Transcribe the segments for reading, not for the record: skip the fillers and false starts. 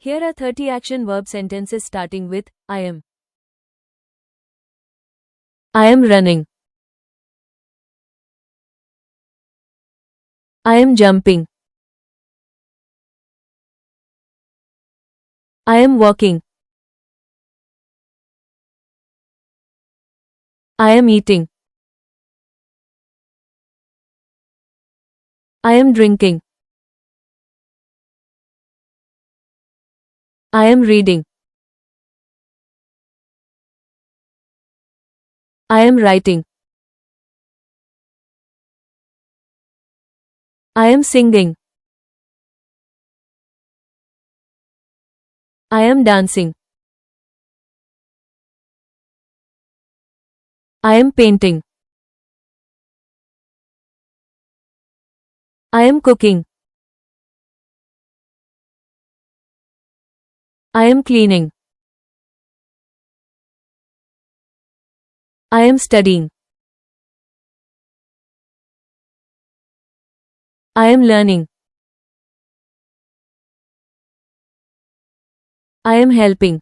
Here are 30 action verb sentences starting with I am. I am running. I am jumping. I am walking. I am eating. I am drinking. I am reading. I am writing. I am singing. I am dancing. I am painting. I am cooking. I am cleaning. I am studying. I am learning. I am helping.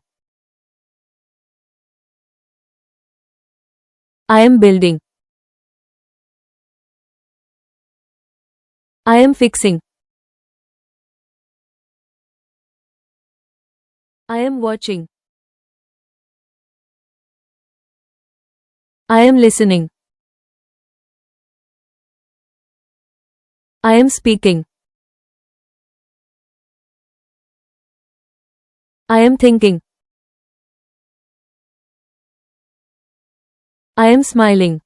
I am building. I am fixing. I am watching. I am listening. I am speaking. I am thinking. I am smiling.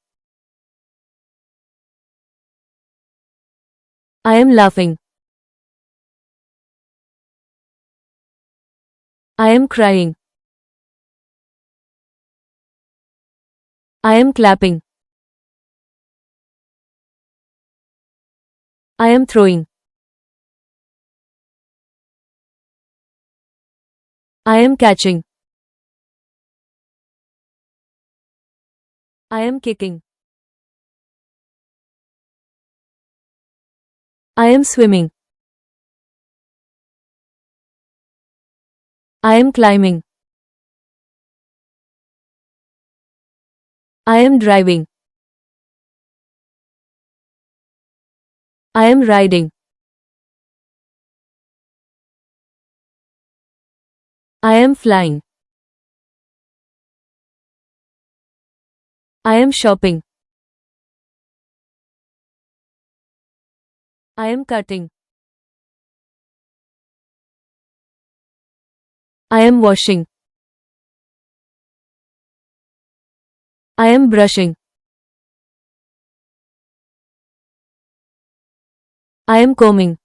I am laughing. I am crying. I am clapping. I am throwing. I am catching. I am kicking. I am swimming. I am climbing. I am driving. I am riding. I am flying. I am shopping. I am cutting. I am washing. I am brushing. I am combing.